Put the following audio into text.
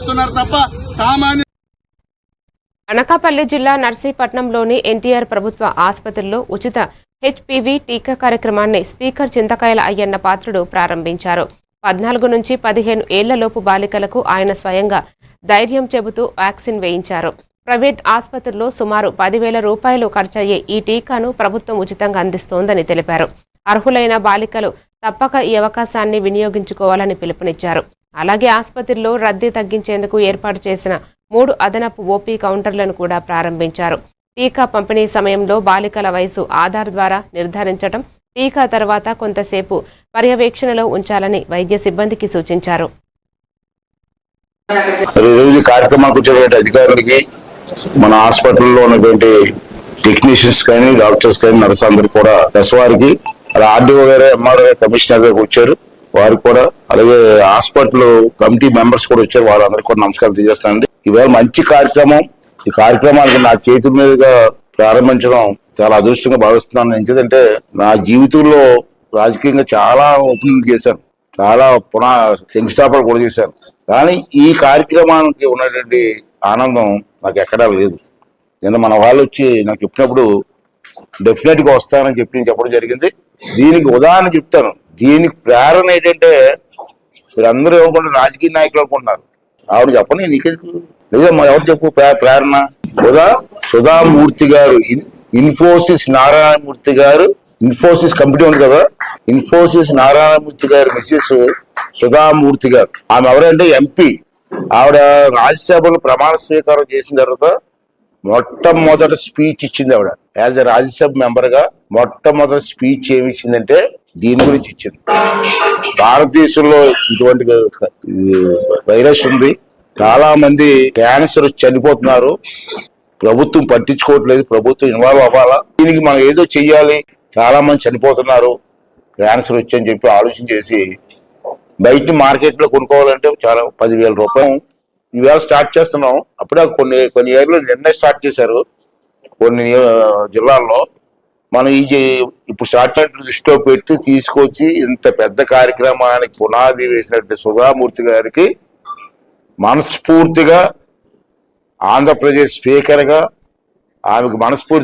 చేస్తున్నారు తప్ప సామాన్య. అనకాపల్లి జిల్లా నర్సీపట్నంలోని ఎన్టీఆర్ ప్రభుత్వ ఆసుపత్రిలో ఉచిత హెచ్పివి టీకా కార్యక్రమాన్ని స్పీకర్ చింతకాయల అయ్యన్న పాత్రుడు ప్రారంభించారు. 14 నుంచి 15 ఏళ్లలోపు బాలికలకు ఆయన స్వయంగా ధైర్యం చెబుతూ వ్యాక్సిన్ వేయించారు. ప్రైవేట్ ఆసుపత్రుల్లో సుమారు 10,000 రూపాయలు ఖర్చయ్యే ఈ టీకాను ప్రభుత్వం ఉచితంగా అందిస్తోందని తెలిపారు. అర్హులైన బాలికలు తప్పక ఈ అవకాశాన్ని వినియోగించుకోవాలని పిలుపునిచ్చారు. అలాగే ఆసుపత్రిలో రద్దీ తగ్గించేందుకు ఏర్పాటు చేసిన 3 అదనపు ఓపీ కౌంటర్లను కూడా ప్రారంభించారు. టీకా పంపిణీ సమయంలో బాలికల వయసు ఆధార్ ద్వారా నిర్ధారించడం, టీకా తర్వాత కొంతసేపు పర్యవేక్షణలో ఉంచాలని వైద్య సిబ్బందికి సూచించారు. కార్యక్రమానికి వచ్చేటువంటి అధికారులకి, మన హాస్పిటల్లో ఉన్నటువంటి టెక్నీషియన్స్ కానీ, డాక్టర్స్ కానీ, నర్స్ అందరికి కూడా, ప్లస్ వారికి ఆర్డీఓ గారు, ఎంఆర్ఓ గారు, కమిషనర్ గారు వచ్చారు, వారికి కూడా, అలాగే హాస్పిటల్ కమిటీ మెంబర్స్ కూడా వచ్చారు, వాళ్ళందరికీ కూడా నమస్కారం తెలియజేస్తానండి. ఇవాళ మంచి కార్యక్రమం. ఈ కార్యక్రమానికి నా చేతుల మీదుగా ప్రారంభించడం చాలా అదృష్టంగా భావిస్తున్నాను. ఎందుకంటే నా జీవితంలో రాజకీయంగా చాలా ఓపెనింగ్ చేశాను, చాలా శంకుస్థాపన కూడా చేశాను. కానీ ఈ కార్యక్రమానికి ఉన్నటువంటి ఆనందం నాకు ఎక్కడా లేదు. నిన్న మన వాళ్ళు వచ్చి నాకు చెప్పినప్పుడు డెఫినెట్ గా వస్తానని చెప్పడం జరిగింది. దీనికి ఉదాహరణ చెప్తాను. దీనికి ప్రేరణ ఏంటంటే, మీరందరూ ఏమనుకుంటారు, రాజకీయ నాయకులు అనుకుంటున్నారు. ఆవిడ చెప్పండి, నీకే నిజం ఎవరు చెప్పు ప్రేరణ. సుధామూర్తి గారు, ఇన్ఫోసిస్ నారాయణమూర్తి గారు, ఇన్ఫోసిస్ కంపెనీ ఉంది కదా, ఇన్ఫోసిస్ నారాయణమూర్తి గారు మిస్సెస్ సుధామూర్తి గారు. ఆమె ఎవరంటే ఎంపీ. ఆవిడ రాజ్యసభలో ప్రమాణ స్వీకారం చేసిన తర్వాత మొట్టమొదటి స్పీచ్ ఇచ్చింది. ఆవిడ యాజ్ ఎ రాజ్యసభ మెంబర్ గా మొట్టమొదటి స్పీచ్ ఏమి ఇచ్చిందంటే దీని గురించి ఇచ్చింది. భారతదేశంలో ఇటువంటి వైరస్ ఉంది, చాలా మంది క్యాన్సర్ చనిపోతున్నారు, ప్రభుత్వం పట్టించుకోవట్లేదు, ప్రభుత్వం ఇన్వాల్వ్ అవ్వాలా, దీనికి మనం ఏదో చెయ్యాలి, చాలా మంది చనిపోతున్నారు క్యాన్సర్ వచ్చని చెప్పి ఆలోచన చేసి బయట మార్కెట్ లో కొనుక్కోవాలంటే చాలా 10,000 రూపాయలు ఈవేళ స్టార్ట్ చేస్తున్నాం. అప్పుడే కొన్ని ఏరియాలో నిన్నే స్టార్ట్ చేశారు కొన్ని జిల్లాల్లో. మనం ఇప్పుడు స్టార్ట్ దృష్టిలో పెట్టి తీసుకొచ్చి ఇంత పెద్ద కార్యక్రమానికి పునాది వేసినట్టు సుధామూర్తి గారికి మనస్ఫూర్తిగా, ఆంధ్రప్రదేశ్ స్పీకర్ గా ఆమెకు మనస్ఫూర్తి